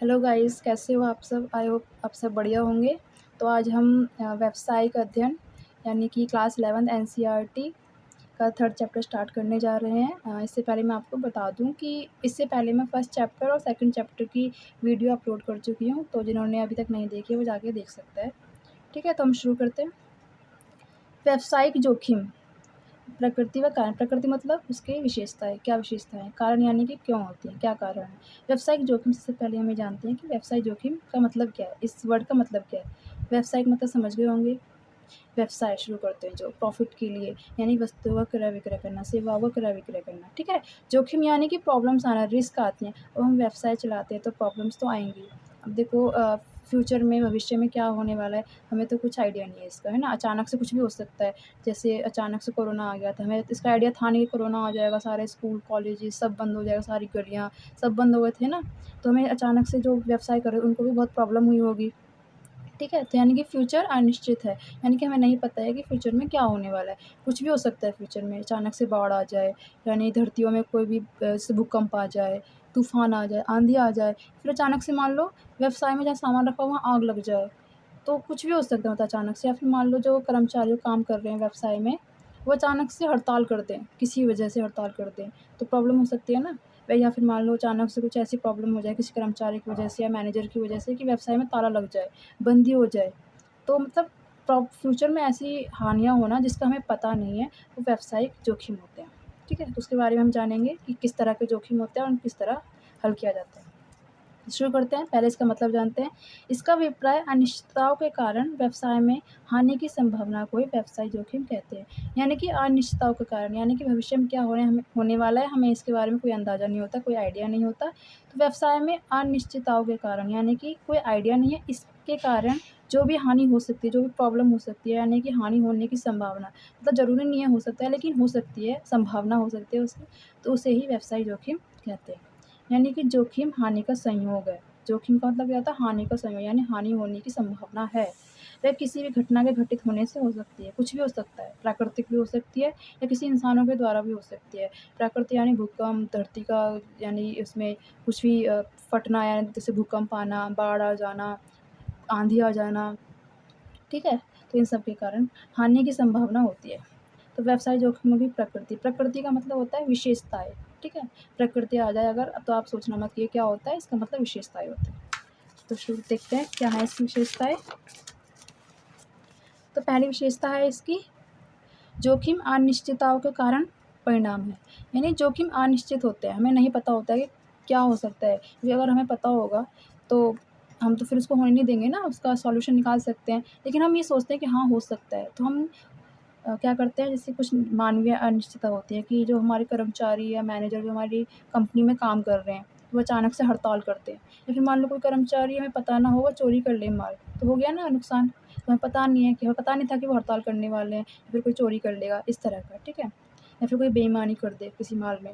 Hello guys, कैसे हो आप सब? आई होप आप सब बढ़िया होंगे। तो आज हम व्यावसायिक अध्ययन यानी कि क्लास 11th एनसीईआरटी का थर्ड चैप्टर स्टार्ट करने जा रहे हैं। इससे पहले मैं आपको बता दूं कि इससे पहले मैं फर्स्ट चैप्टर और सेकंड चैप्टर की वीडियो अपलोड कर चुकी हूं, तो जिन्होंने अभी तक नहीं देखी है वो जाके देख सकता है। ठीक है, तो हम शुरू करते हैं। व्यावसायिक जोखिम, प्रकृति व कारण। प्रकृति मतलब उसकी विशेषताएँ, क्या विशेषताएँ हैं? कारण यानी कि क्यों होती हैं, क्या कारण है? व्यावसायिक जोखिम सबसे पहले हम ये जानते हैं कि व्यावसायिक जोखिम का मतलब क्या है? इस वर्ड का मतलब क्या है? व्यावसायिक मतलब समझ गए होंगे। व्यवसाय शुरू करते हैं जो प्रॉफ़िट के लिए, यानी वस्तु का क्रय-विक्रय करना, सेवाओं का क्रय-विक्रय करना, ठीक है? जोखिम यानी कि प्रॉब्लम्स आना, रिस्क आती हैं। अब हम व्यवसाय चलाते हैं तो प्रॉब्लम्स तो आएँगी। अब देखो फ्यूचर में, भविष्य में क्या होने वाला है, हमें तो कुछ आइडिया नहीं है इसका, है ना? अचानक से कुछ भी हो सकता है। जैसे अचानक से कोरोना आ गया था, हमें इसका आइडिया था नहीं कि कोरोना आ जाएगा, सारे स्कूल, कॉलेजेस सब बंद हो जाएगा, सारी गलियाँ सब बंद हो गए थे ना? तो हमें अचानक से जो व्यवसाय कर रहे हैं उनको भी बहुत प्रॉब्लम हुई होगी। ठीक है? तो यानी कि फ्यूचर अनिश्चित है, यानी कि हमें नहीं पता है कि फ्यूचर में क्या होने वाला है। कुछ भी हो सकता है फ्यूचर में, अचानक से बाढ़ आ जाए, यानी धरतियों में कोई भी जैसे भूकंप आ जाए, तूफ़ान आ जाए, आँधी आ जाए, फिर अचानक से मान लो व्यवसाय में जहाँ सामान रखा हो वहाँ आग लग जाए। तो कुछ भी हो सकता है मतलब अचानक से, या फिर मान लो जो कर्मचारी काम कर रहे हैं व्यवसाय में, वो अचानक से हड़ताल कर दें, किसी वजह से हड़ताल कर दें, तो प्रॉब्लम हो सकती है ना? या फिर मान लो अचानक से कुछ ऐसी प्रॉब्लम हो जाए किसी कर्मचारी की वजह से या मैनेजर की वजह से कि व्यवसाय में ताला लग जाए, बंदी हो जाए। तो मतलब फ्यूचर में ऐसी हानियाँ होना जिसका हमें पता नहीं है, वो व्यावसायिक जोखिम होते हैं। ठीक है? तो उसके बारे में हम जानेंगे कि किस तरह के जोखिम होते हैं और किस तरह हल किया जाता है। शुरू करते हैं, पहले इसका मतलब जानते हैं। इसका अभिप्राय अनिश्चितताओं के कारण व्यवसाय में हानि की संभावना को ही व्यवसायिक जोखिम कहते हैं। यानी कि अनिश्चितताओं के कारण, यानी कि भविष्य में क्या होने वाला है, हमें इसके बारे में कोई अंदाज़ा नहीं होता, कोई आइडिया नहीं होता। तो व्यवसाय में अनिश्चितताओं के कारण, यानी कि कोई आइडिया नहीं है, इसके कारण जो भी हानि हो सकती है, जो भी प्रॉब्लम हो सकती है, यानी कि हानि होने की संभावना, मतलब ज़रूरी नहीं है हो सकता है, लेकिन हो सकती है, संभावना हो सकती है उसकी, तो उसे ही व्यवसायिक जोखिम कहते हैं। यानी कि जोखिम हानि का संयोग है। जोखिम का मतलब क्या होता है? हानि का संयोग, यानी हानि होने की संभावना है। वह किसी भी घटना के घटित होने से हो सकती है, कुछ भी हो सकता है, प्राकृतिक भी हो सकती है या किसी इंसानों के द्वारा भी हो सकती है। प्राकृतिक यानी भूकंप, धरती का यानी उसमें कुछ भी फटना, यानी जैसे भूकंप आना, बाढ़ आ जाना, आँधी आ जाना, ठीक है? तो इन सब के कारण हानि की संभावना होती है। तो व्यवसाय जोखिमों की प्रकृति, प्रकृति का मतलब होता है विशेषताएँ, ठीक है? प्रकृति आ जाए अगर तो आप सोचना मत कि ये क्या होता है, इसका मतलब विशेषताएँ होती हैं। तो शुरू देखते हैं क्या है इसकी विशेषताएँ। तो पहली विशेषता है इसकी, जोखिम अनिश्चितताओं के कारण परिणाम है। यानी जोखिम अनिश्चित होते हैं, हमें नहीं पता होता है कि क्या हो सकता है। क्योंकि अगर हमें पता होगा तो हम तो फिर उसको होने नहीं देंगे ना, उसका सॉल्यूशन निकाल सकते हैं। लेकिन हम ये सोचते हैं कि हाँ, हो सकता है, तो हम क्या करते हैं, जैसे कुछ मानवीय अनिश्चितता होती है कि जो हमारे कर्मचारी या मैनेजर जो हमारी कंपनी में काम कर रहे हैं, वो अचानक से हड़ताल करते हैं। या फिर मान लो कोई कर्मचारी, हमें पता ना हो, वो चोरी कर ले माल, तो हो गया ना नुकसान। तो हमें पता नहीं है कि, हमें पता नहीं था कि वो हड़ताल करने वाले हैं या फिर कोई चोरी कर लेगा, इस तरह का, ठीक है? या फिर कोई बेईमानी कर दे किसी माल में।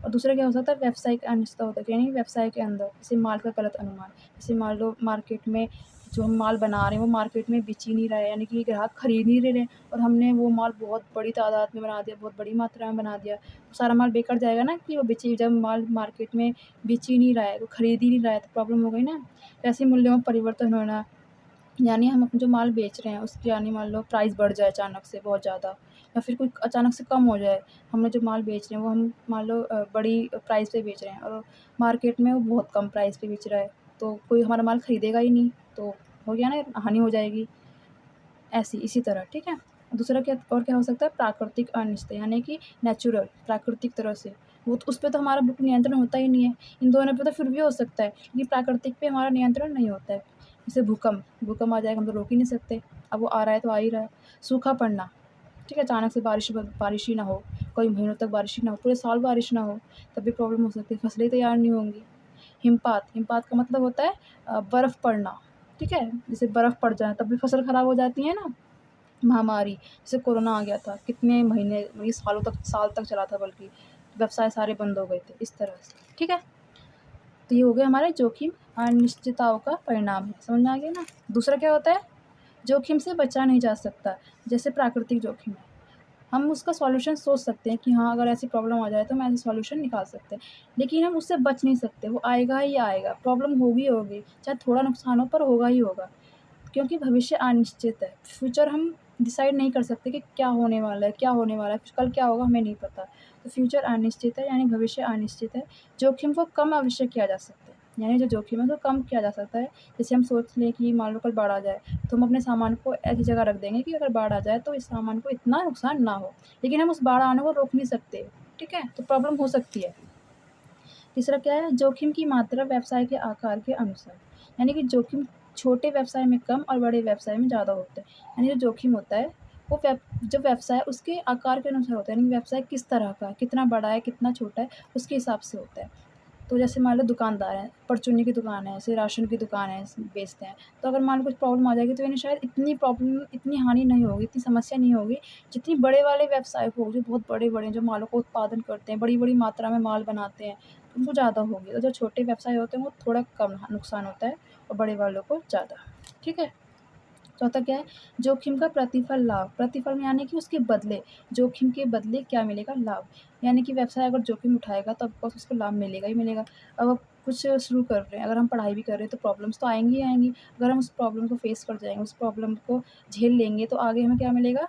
और दूसरा क्या हो सकता है, व्यावसायिक अनिश्चितता होता है, यानी व्यवसाय के अंदर जैसे माल का गलत अनुमान। जैसे मान लो मार्केट में जो हम माल बना रहे हैं वो मार्केट में बिक ही नहीं रहा है, यानी कि ग्राहक खरीद नहीं रहे हैं, और हमने वो माल बहुत बड़ी तादाद में बना दिया, बहुत बड़ी मात्रा में बना दिया, तो सारा माल बेकार जाएगा ना, कि वो बेची, जब माल मार्केट में बेच ही नहीं रहा है, वो खरीद ही नहीं रहा है, तो प्रॉब्लम हो गई ना। ऐसे मूल्यों में परिवर्तन होना, यानी हम अपना जो माल बेच रहे हैं उसकी, यानी मान लो प्राइस बढ़ जाए अचानक से बहुत ज़्यादा, या फिर कोई अचानक से कम हो जाए। हमने जो माल बेच रहे हैं वो हम मान लो बड़ी प्राइस पे बेच रहे हैं और मार्केट में वो बहुत कम प्राइस पे बेच रहा है, तो कोई हमारा माल खरीदेगा ही नहीं, तो हो गया ना, हानि हो जाएगी। ऐसी इसी तरह, ठीक है? दूसरा क्या और क्या हो सकता है, प्राकृतिक अनिश्चितता, यानी कि नेचुरल, प्राकृतिक तरह से, वो तो उस पे तो हमारा बिल्कुल नियंत्रण होता ही नहीं है। इन दोनों पे तो फिर भी हो सकता है, लेकिन प्राकृतिक पे हमारा नियंत्रण नहीं होता है। जैसे भूकंप, भूकंप आ जाएगा, हम तो रोक ही नहीं सकते, अब वो आ रहा है तो आ ही रहा है। सूखा पड़ना, ठीक है? अचानक से बारिश ही ना हो, कई महीनों तक बारिश ही ना हो, पूरे साल बारिश ना हो, तब भी प्रॉब्लम हो सकती है, फसलें तैयार नहीं होंगी। हिमपात, हिमपात का मतलब होता है बर्फ़ पड़ना, ठीक है? जैसे बर्फ़ पड़ जाए तब भी फसल खराब हो जाती है ना। महामारी, जैसे कोरोना आ गया था, कितने महीने, ये सालों तक, साल तक चला था बल्कि, व्यवसाय सारे बंद हो गए थे, इस तरह से, ठीक है? तो ये हो गया हमारे जोखिम अनिश्चितताओं का परिणाम है, समझ में आ गया ना? दूसरा क्या होता है, जोखिम से बचा नहीं जा सकता, जैसे प्राकृतिक जोखिम है। हम उसका सॉल्यूशन सोच सकते हैं कि हाँ, अगर ऐसी प्रॉब्लम आ जाए तो हम ऐसे सॉल्यूशन निकाल सकते हैं। लेकिन हम उससे बच नहीं सकते, वो आएगा ही आएगा, प्रॉब्लम होगी ही होगी, चाहे थोड़ा नुकसान हो पर होगा ही होगा। क्योंकि भविष्य अनिश्चित है, फ्यूचर हम डिसाइड नहीं कर सकते कि क्या होने वाला है, क्या होने वाला है, कल क्या होगा हमें नहीं पता। तो फ्यूचर अनिश्चित है यानी भविष्य अनिश्चित है, जोखिम को कम अवश्य किया जा सकता है, यानी जो जोखिम है उसको कम किया जा सकता है। जैसे हम सोच लें कि मान लो कल बाढ़ आ जाए, तो हम अपने सामान को ऐसी जगह रख देंगे कि अगर बाढ़ आ जाए तो इस सामान को इतना नुकसान ना हो, लेकिन हम उस बाढ़ आने को रोक नहीं सकते, ठीक है? तो प्रॉब्लम हो सकती है। तीसरा क्या है, जोखिम की मात्रा व्यवसाय के आकार के अनुसार, यानी कि जोखिम छोटे व्यवसाय में कम और बड़े व्यवसाय में ज़्यादा होता है। यानी जो जोखिम होता है वो जो व्यवसाय उसके आकार के अनुसार होता है, यानी व्यवसाय किस तरह का है, कितना बड़ा है, कितना छोटा है, उसके हिसाब से होता है। तो जैसे मान लो दुकानदार हैं, परचूनी की दुकान है, जैसे राशन की दुकान है, बेचते हैं, तो अगर मान लो कुछ प्रॉब्लम आ जाएगी तो इन्हें शायद इतनी प्रॉब्लम, इतनी हानि नहीं होगी, इतनी समस्या नहीं होगी, जितनी बड़े वाले व्यवसाय को, जो बहुत बड़े-बड़े, जो मालों को उत्पादन करते हैं, बड़ी-बड़ी मात्रा में माल बनाते हैं, उनको ज़्यादा होगी, और जो छोटे व्यवसाय होते हैं वो थोड़ा कम नुकसान होता है और बड़े वालों को ज़्यादा, ठीक है? चौथा क्या है, जोखिम का प्रतिफल लाभ, प्रतिफल में यानी कि उसके बदले, जोखिम के बदले क्या मिलेगा, लाभ। यानी कि व्यवसाय अगर जोखिम उठाएगा तो ऑफकोर्स उसको लाभ मिलेगा ही मिलेगा। अब आप कुछ शुरू कर रहे हैं, अगर हम पढ़ाई भी कर रहे हैं तो प्रॉब्लम्स तो आएंगी ही आएंगी, अगर हम उस प्रॉब्लम को फेस कर जाएंगे, उस प्रॉब्लम को झेल लेंगे, तो आगे हमें क्या मिलेगा,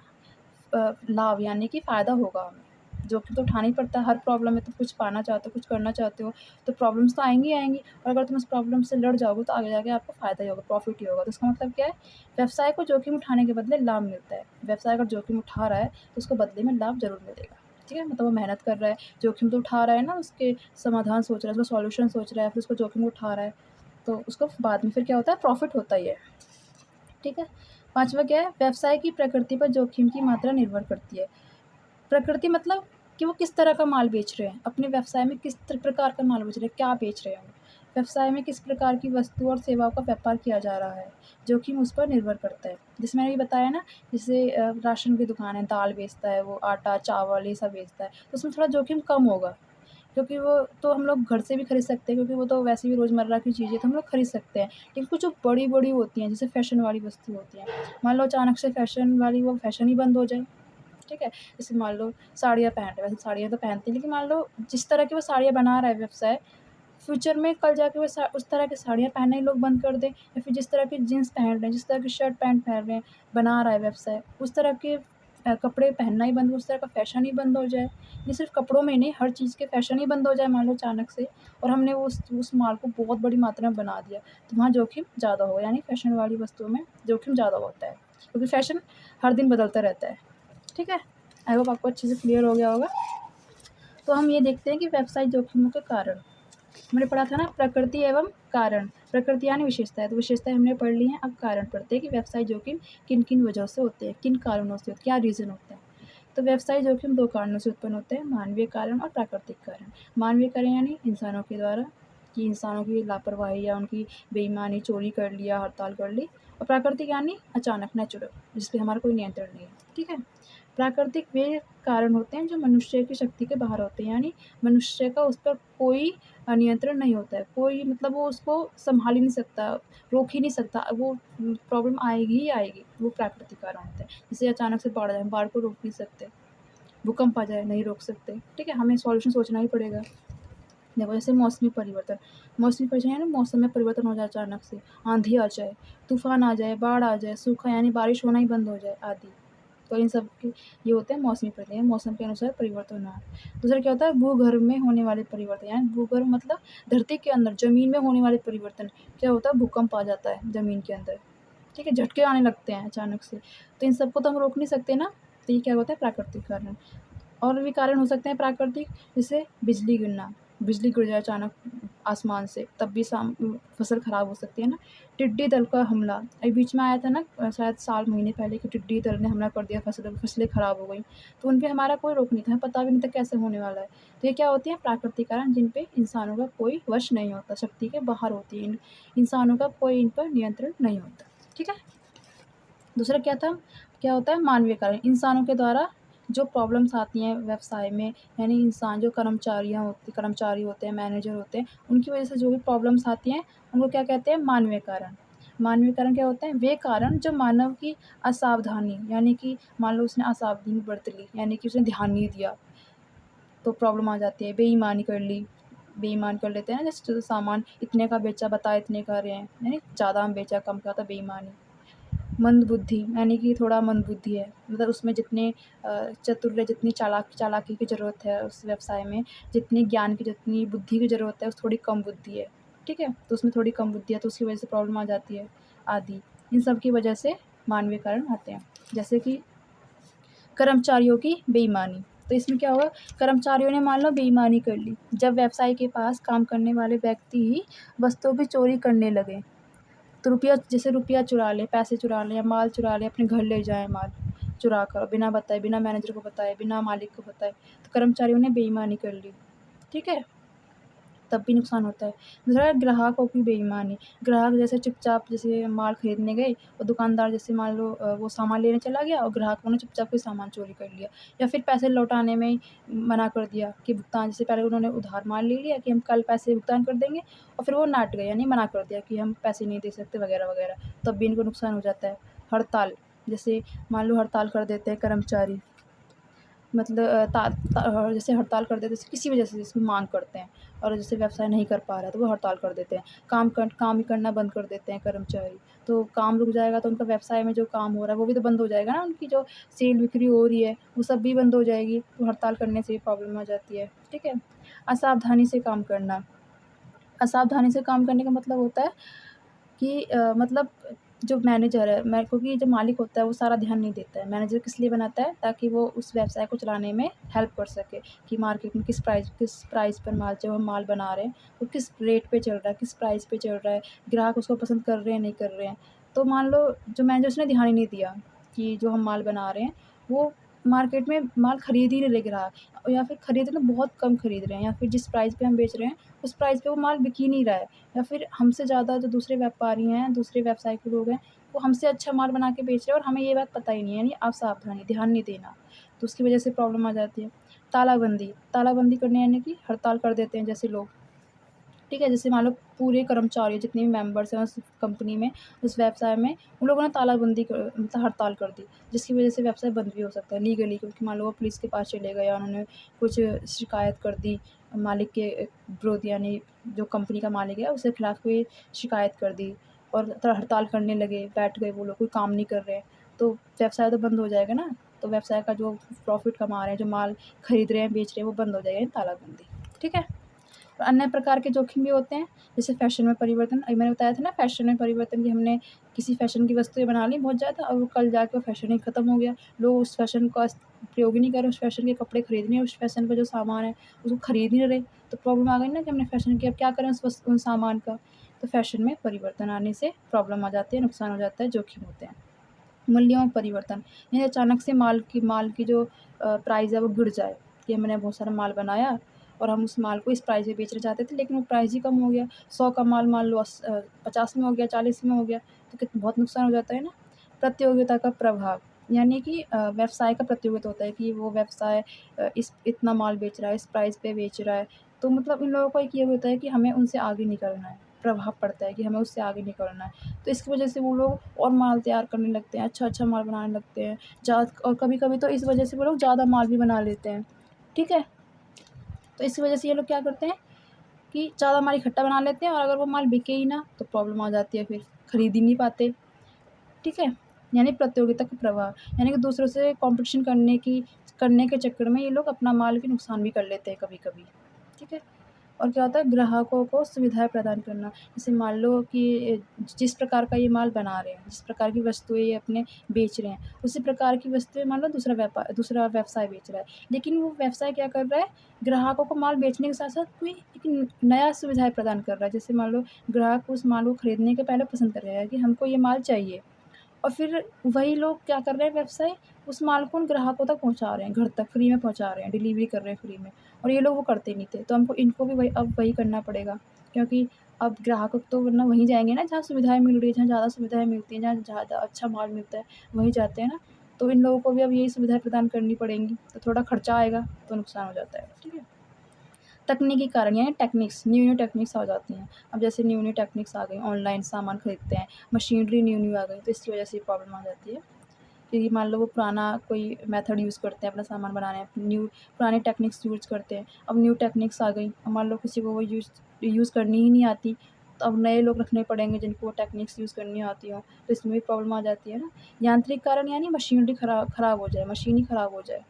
लाभ, यानी कि फ़ायदा होगा हमें। जोखिम तो उठाना ही पड़ता है, हर प्रॉब्लम में तुम कुछ पाना चाहते हो, कुछ करना चाहते हो, तो प्रॉब्लम्स तो आएँगी ही आएँगी, और अगर तुम उस प्रॉब्लम से लड़ जाओगे तो आगे जाके आपको फ़ायदा ही होगा, प्रॉफ़िट ही होगा। तो इसका मतलब क्या है, व्यवसाय को जोखिम उठाने के बदले लाभ मिलता है। व्यवसाय अगर जोखिम उठा रहा है तो उसको बदले में लाभ ज़रूर मिलेगा, ठीक है? मतलब वो मेहनत कर रहा है, जोखिम तो उठा रहा है ना, उसके समाधान सोच रहा है, उसका सॉल्यूशन सोच रहा है, फिर उसको जोखिम उठा रहा है, तो उसको बाद में फिर क्या होता है, प्रॉफ़िट होता ही है। ठीक है? पाँचवाँ क्या है, व्यवसाय की प्रकृति पर जोखिम की मात्रा निर्भर करती है। प्रकृति मतलब कि वो किस तरह का माल बेच रहे हैं, अपने व्यवसाय में किस प्रकार का माल बेच रहे हैं, क्या बेच रहे हैं वो, व्यवसाय में किस प्रकार की वस्तु और सेवाओं का व्यापार किया जा रहा है, जोखिम उस पर निर्भर करता है। जैसे मैंने ये बताया ना, जैसे राशन की दुकान है, दाल बेचता है वो, आटा चावल ये सब बेचता है, तो उसमें थोड़ा जोखिम कम होगा, क्योंकि वो तो हम लोग घर से भी खरीद सकते हैं, क्योंकि वो तो वैसे भी रोज़मर्रा की चीज़ें तो हम लोग खरीद सकते हैं। लेकिन कुछ जो बड़ी-बड़ी होती हैं, जैसे फ़ैशन वाली वस्तु होती हैं, मान लो अचानक से फ़ैशन वाली वो फ़ैशन ही बंद हो जाए, ठीक है? जैसे मान लो साड़ियाँ पहन रहे हैं, वैसे साड़ियाँ तो पहनते हैं, लेकिन मान लो जिस तरह की वो साड़ियाँ बना रहा है व्यवसाय, फ्यूचर में कल जाके वो उस तरह की साड़ियाँ पहनना ही लोग बंद कर दें, या फिर जिस तरह की जीन्स पहन रहे हैं, जिस तरह की शर्ट पैंट पहन रहे हैं, बना रहा है व्यवसाय, उस तरह के कपड़े पहनना ही बंद, उस तरह का फ़ैशन ही बंद हो जाए। ये सिर्फ़ कपड़ों में ही नहीं, हर चीज़ के फ़ैशन ही बंद हो जाए मान लो अचानक से, और हमने उस माल को बहुत बड़ी मात्रा में बना दिया, तो वहाँ जोखिम ज़्यादा होगा, यानी फ़ैशन वाली वस्तुओं में जोखिम ज़्यादा होता है, क्योंकि फ़ैशन हर दिन बदलता रहता है, ठीक है? आई होप आपको अच्छे से क्लियर हो गया होगा। तो हम ये देखते हैं कि व्यवसाय जोखिमों के कारण, हमने पढ़ा था ना, प्रकृति एवं कारण, प्रकृति यानी विशेषताएँ, तो विशेषताएँ हमने पढ़ ली हैं, अब कारण पढ़ते हैं कि व्यवसाय जोखिम किन-किन वजहों से होते हैं, किन कारणों से होते हैं, क्या रीज़न होता है। तो व्यवसाय जोखिम 2 कारणों से उत्पन्न होते हैं, मानवीय कारण और प्राकृतिक कारण। मानवीय कारण यानी इंसानों के द्वारा, कि इंसानों की लापरवाही या उनकी बेईमानी, चोरी कर लिया, हड़ताल कर ली, और प्राकृतिक यानी अचानक, नेचुरल, जिस पे हमारा कोई नियंत्रण नहीं है, ठीक है? प्राकृतिक वे कारण होते हैं जो मनुष्य की शक्ति के बाहर होते हैं, यानी मनुष्य का उस पर कोई नियंत्रण नहीं होता है, कोई मतलब वो उसको सँभाल ही नहीं सकता, रोक ही नहीं सकता, वो प्रॉब्लम आएगी ही आएगी, वो प्राकृतिक कारण होते हैं। जैसे अचानक से बाढ़ आ जाए, बाढ़ को रोक नहीं सकते, भूकंप आ जाए, नहीं रोक सकते, ठीक है? हमें सॉल्यूशन सोचना ही पड़ेगा। देखो जैसे मौसमी परिवर्तन यानी मौसम में परिवर्तन हो जाए अचानक से, आँधी आ जाए, तूफ़ान आ जाए, बाढ़ आ जाए, सूखा यानी बारिश होना ही बंद हो जाए आदि। तो इन सब के ये होते हैं मौसमी परिवर्तन, मौसम के अनुसार परिवर्तन होना। दूसरा क्या होता है, भूगर्भ में होने वाले परिवर्तन, यानी भूगर्भ मतलब धरती के अंदर, ज़मीन में होने वाले परिवर्तन। क्या होता है, भूकंप आ जाता है ज़मीन के अंदर, ठीक है? झटके आने लगते हैं अचानक से, तो इन सबको तो हम रोक नहीं सकते ना, तो ये क्या होता है, प्राकृतिक कारण। और भी कारण हो सकते हैं प्राकृतिक, जैसे बिजली गिरना, बिजली गिर जाए अचानक आसमान से, तब भी फसल ख़राब हो सकती है ना। टिड्डी दल का हमला, अभी बीच में आया था ना, शायद साल महीने पहले, कि टिड्डी दल ने हमला कर दिया, फसलें ख़राब हो गई, तो उन पे हमारा कोई रोक नहीं था, हमें पता भी नहीं था कैसे होने वाला है। तो ये क्या होती हैं, प्राकृतिक कारण, जिन पे इंसानों का कोई वश नहीं होता, शक्ति के बाहर होती है, इंसानों का कोई इन पर नियंत्रण नहीं होता, ठीक है? दूसरा क्या था, क्या होता है, मानवीय कारण, इंसानों के द्वारा जो प्रॉब्लम्स आती हैं व्यवसाय में, यानी इंसान जो कर्मचारी होते हैं, मैनेजर होते हैं, उनकी वजह से जो भी प्रॉब्लम्स आती हैं, उनको क्या कहते हैं, मानवीय कारण। मानवीय कारण क्या होते हैं? वे कारण जो मानव की असावधानी, यानी कि मान लो उसने असावधानी बरत ली, यानी कि उसने ध्यान नहीं दिया, तो प्रॉब्लम आ जाती है। बेईमानी कर ली, बेईमान कर लेते हैं ना, जैसे जो सामान इतने का बेचा, बताया इतने का रहे हैं, यानी ज़्यादा हम बेचा, कम का, तो बेईमानी। मंदबुद्धि, यानी कि थोड़ा मंदबुद्धि है, मतलब उसमें जितने चतुर है, जितनी चालाकी की ज़रूरत है उस व्यवसाय में, जितनी ज्ञान की, जितनी बुद्धि की ज़रूरत है, उस थोड़ी कम बुद्धि है, ठीक है? तो उसमें थोड़ी कम बुद्धि है, तो उसकी वजह से प्रॉब्लम आ जाती है, आदि। इन सब की वजह से मानवीय कारण आते हैं। जैसे कि कर्मचारियों की बेईमानी, तो इसमें क्या होगा? कर्मचारियों ने मान लो बेईमानी कर ली, जब व्यवसाय के पास काम करने वाले व्यक्ति ही वस्तुओं की चोरी करने लगे, तो रुपया चुरा लें, पैसे चुरा लें या माल चुरा लें, अपने घर ले जाएँ माल चुरा कर, बिना बताए, बिना मैनेजर को बताए, बिना मालिक को बताए, तो कर्मचारियों ने बेईमानी कर ली, ठीक है? तब भी नुकसान होता है। दूसरा है ग्राहकों की बेईमानी, ग्राहक जैसे चुपचाप जैसे माल खरीदने गए और दुकानदार जैसे मान लो वो सामान लेने चला गया और ग्राहकों ने चुपचाप कोई सामान चोरी कर लिया, या फिर पैसे लौटाने में ही मना कर दिया कि भुगतान, जैसे पहले उन्होंने उधार माल ले लिया कि हम कल पैसे भुगतान कर देंगे, और फिर वो नाट गए, यानी मना कर दिया कि हम पैसे नहीं दे सकते वगैरह वगैरह, तब भी इनको नुकसान हो जाता है। हड़ताल, जैसे मान लो हड़ताल कर देते हैं कर्मचारी, मतलब जैसे हड़ताल कर देते हैं किसी वजह से, जिसकी माँग करते हैं, और जैसे व्यवसाय नहीं कर पा रहा है तो वो हड़ताल कर देते हैं। काम ही करना बंद कर देते हैं कर्मचारी, तो काम रुक जाएगा तो उनका व्यवसाय में जो काम हो रहा है वो भी तो बंद हो जाएगा ना, उनकी जो सेल बिक्री हो रही है वो सब भी बंद हो जाएगी, तो हड़ताल करने से भी प्रॉब्लम आ जाती है, ठीक है? असावधानी से काम करना, असावधानी से काम करने का मतलब होता है कि मतलब जो मैनेजर है, क्योंकि जो मालिक होता है वो सारा ध्यान नहीं देता है। मैनेजर किस लिए बनाता है? ताकि वो उस व्यवसाय को चलाने में हेल्प कर सके, कि मार्केट में किस प्राइस पर माल, जब हम माल बना रहे हैं, वो किस रेट पे चल रहा है, किस प्राइस पे चल रहा है, ग्राहक उसको पसंद कर रहे हैं, नहीं कर रहे हैं। तो मान लो जो मैनेजर, उसने ध्यान ही नहीं दिया कि जो हम माल बना रहे हैं, वो मार्केट में माल खरीद ही नहीं रहे ग्राहक, या फिर खरीदे तो बहुत कम खरीद रहे हैं, या फिर जिस प्राइस पे हम बेच रहे हैं, उस प्राइस पे वो माल बिक ही नहीं रहा है। या फिर हमसे ज़्यादा जो दूसरे व्यापारी हैं, दूसरे व्यवसाय के लोग हैं, वो हमसे अच्छा माल बना के बेच रहे हैं और हमें ये बात पता ही नहीं है, यानी असावधानी, ध्यान नहीं देना, तो उसकी वजह से प्रॉब्लम आ जाती है। तालाबंदी, तालाबंदी करने, यानी कि हड़ताल कर देते हैं जैसे लोग, ठीक है? जैसे मान लो पूरे कर्मचारी जितने भी मेंबर्स हैं उस कंपनी में, उस व्यवसाय में, उन लोगों ने तालाबंदी मतलब हड़ताल कर दी, जिसकी वजह से व्यवसाय बंद भी हो सकता है लीगली, क्योंकि मान लो वो पुलिस के पास चले गए या उन्होंने कुछ शिकायत कर दी मालिक के विरोध, यानी जो कंपनी का मालिक है उसके खिलाफ कोई शिकायत कर दी, और हड़ताल करने लगे, बैठ गए वो लोग, कोई काम नहीं कर रहे हैं, तो व्यवसाय तो बंद हो जाएगा ना, तो व्यवसाय का जो प्रॉफ़िट कमा रहे हैं, जो माल खरीद रहे हैं, बेच रहे हैं, वो बंद हो जाएगा, यानी तालाबंदी, ठीक है? और अन्य प्रकार के जोखिम भी होते हैं, जैसे फ़ैशन में परिवर्तन। अभी मैंने बताया था ना, फ़ैशन में परिवर्तन, कि हमने किसी फ़ैशन की वस्तुएँ बना ली बहुत ज़्यादा, और वो कल जाके वो फ़ैशन ही ख़त्म हो गया। लोग उस फ़ैशन का प्रयोग ही नहीं कर रहे, उस फ़ैशन के कपड़े खरीद नहीं रहे, उस फ़ैशन का जो सामान है उसको खरीद नहीं रहे, तो प्रॉब्लम आ गई ना कि हमने फ़ैशन किया, अब क्या करें उन सामान का? तो फ़ैशन में परिवर्तन आने से प्रॉब्लम आ जाती है, नुकसान हो जाता है, जोखिम होते हैं। मूल्यों में परिवर्तन, यानी अचानक से माल की जो प्राइस है वो गिर जाए, कि हमने बहुत सारा माल बनाया और हम उस माल को इस प्राइस पे बेचना चाहते थे, लेकिन वो प्राइस ही कम हो गया, 100 का माल मान लो 50 में हो गया, 40 में हो गया, तो बहुत नुकसान हो जाता है ना। प्रतियोगिता का प्रभाव, यानी कि व्यवसाय का प्रतियोगिता होता है कि वो व्यवसाय इस इतना माल बेच रहा है, इस प्राइस पे बेच रहा है, तो मतलब इन लोगों को एक ये होता है कि हमें उनसे आगे निकलना है, प्रभाव पड़ता है कि हमें उससे आगे निकलना है। तो इसकी वजह से वो लोग और माल तैयार करने लगते हैं, अच्छा-अच्छा माल बनाने लगते हैं। और कभी-कभी तो इस वजह से वो लोग ज़्यादा माल भी बना लेते हैं, ठीक है? तो इसी वजह से ये लोग क्या करते हैं कि ज़्यादा माल इकट्ठा बना लेते हैं, और अगर वो माल बिके ही ना तो प्रॉब्लम आ जाती है, फिर खरीद ही नहीं पाते, ठीक है? यानी प्रतियोगिता का प्रभाव, यानी कि दूसरों से कॉम्पिटिशन करने के चक्कर में ये लोग अपना माल भी नुकसान भी कर लेते हैं कभी-कभी, ठीक है? और क्या होता है, ग्राहकों को सुविधाएँ प्रदान करना। जैसे मान लो कि जिस प्रकार का ये माल बना रहे हैं, जिस प्रकार की वस्तुएँ ये अपने बेच रहे हैं, उसी प्रकार की वस्तुएँ मान लो दूसरा व्यवसाय बेच रहा है। लेकिन वो व्यवसाय क्या कर रहा है, ग्राहकों को माल बेचने के साथ-साथ कोई एक नया सुविधाएँ प्रदान कर रहा है। जैसे मान लो ग्राहक उस माल को खरीदने के पहले पसंद करेगा कि हमको ये माल चाहिए। और फिर वही लोग क्या कर रहे हैं, व्यवसाय उस माल को उन ग्राहकों तक पहुँचा रहे हैं, घर तक फ्री में पहुँचा रहे हैं, डिलीवरी कर रहे हैं फ्री में, और ये लोग वो करते नहीं थे। तो हमको इनको भी वही करना पड़ेगा, क्योंकि अब ग्राहक तो वरना वहीं जाएँगे ना जहाँ सुविधाएँ मिल रही है, जहाँ ज़्यादा सुविधाएँ मिलती हैं, जहाँ ज़्यादा अच्छा माल मिलता है, वहीं जाते हैं ना। तो इन लोगों को भी अब यही सुविधाएँ प्रदान करनी पड़ेंगी, तो थोड़ा खर्चा आएगा, तो नुकसान हो जाता है, ठीक है? तकनीकी कारण यानी टेक्निक्स, न्यू टेक्निक्स आ जाती हैं। अब जैसे न्यू टेक्निक्स आ गई, ऑनलाइन सामान खरीदते हैं, मशीनरी न्यू आ गई, तो इसकी वजह से प्रॉब्लम आ जाती है। क्योंकि मान लो वो पुराना कोई मेथड यूज़ करते हैं अपना सामान बनाने में, पुरानी टेक्निक्स यूज़ करते हैं। अब न्यू टेक्निक्स आ गई, अब मान लो किसी को वो यूज़ करनी ही नहीं आती, तो अब नए लोग रखने पड़ेंगे जिनको वो टेक्निक्स यूज़ करनी आती हो, तो इसमें भी प्रॉब्लम आ जाती है ना। यांत्रिक कारण यानी मशीनरी खराब हो जाए, मशीन ही खराब हो जाए।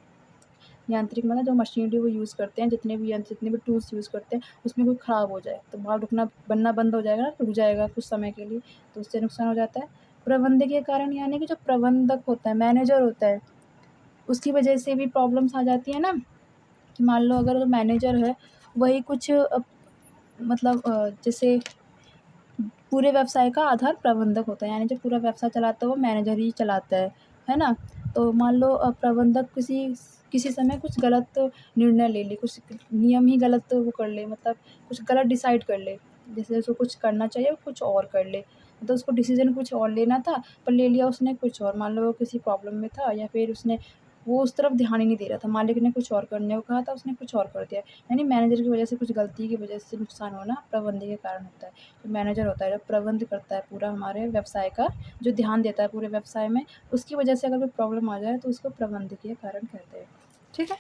यांत्रिक मतलब जो मशीनरी वो यूज़ करते हैं, जितने भी यंत्र, जितने भी टूल्स यूज़ करते हैं, उसमें कोई ख़राब हो जाए, तो माल बनना बंद हो जाएगा ना, रुक जाएगा कुछ समय के लिए, तो उससे नुकसान हो जाता है। प्रबंधकीय कारण यानी कि जो प्रबंधक होता है, मैनेजर होता है, उसकी वजह से भी प्रॉब्लम्स आ जाती है ना, कि मान लो अगर मैनेजर है, वही कुछ मतलब जैसे पूरे व्यवसाय का आधार प्रबंधक होता है, यानी जो पूरा व्यवसाय चलाता है वो मैनेजर ही चलाता है ना? तो मान लो प्रबंधक किसी समय कुछ गलत निर्णय ले ले, कुछ नियम ही गलत वो कर ले, मतलब कुछ गलत डिसाइड कर ले। जैसे उसको कुछ करना चाहिए वो कुछ और कर ले, मतलब उसको डिसीज़न कुछ और लेना था, पर ले लिया उसने कुछ और। मान लो वो किसी प्रॉब्लम में था, या फिर वो उस तरफ ध्यान ही नहीं दे रहा था, मालिक ने कुछ और करने को कहा था, उसने कुछ और कर दिया। यानी मैनेजर की वजह से, कुछ गलती की वजह से नुकसान होना प्रबंधक के कारण होता है। जो मैनेजर होता है, जो प्रबंध करता है पूरा हमारे व्यवसाय का, जो ध्यान देता है पूरे व्यवसाय में, उसकी वजह से अगर कोई प्रॉब्लम आ जाए तो उसको प्रबंधकीय कारण कहते हैं। ठीक है?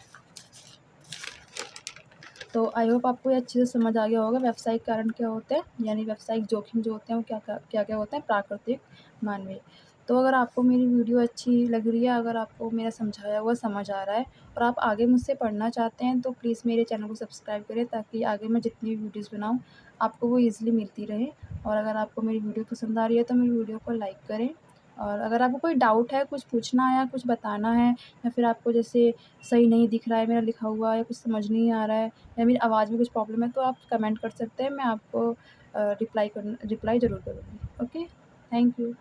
तो आई होप आपको ये अच्छे से समझ आ गया होगा व्यावसायिक कारण क्या होते हैं, यानी व्यावसायिक जोखिम जो होते हैं वो क्या होते हैं, प्राकृतिक, मानवीय। तो अगर आपको मेरी वीडियो अच्छी लग रही है, अगर आपको मेरा समझाया हुआ समझ आ रहा है और आप आगे मुझसे पढ़ना चाहते हैं, तो प्लीज़ मेरे चैनल को सब्सक्राइब करें, ताकि आगे मैं जितनी भी वीडियोज़ बनाऊँ आपको वो ईज़िली मिलती रहे। और अगर आपको मेरी वीडियो पसंद आ रही है तो मेरी वीडियो को लाइक करें। और अगर आपको कोई डाउट है, कुछ पूछना है या कुछ बताना है, या फिर आपको जैसे सही नहीं दिख रहा है मेरा लिखा हुआ, या कुछ समझ नहीं आ रहा है, या मेरी आवाज़ में कुछ प्रॉब्लम है, तो आप कमेंट कर सकते हैं। मैं आपको रिप्लाई ज़रूर करूँगी। Okay, thank you.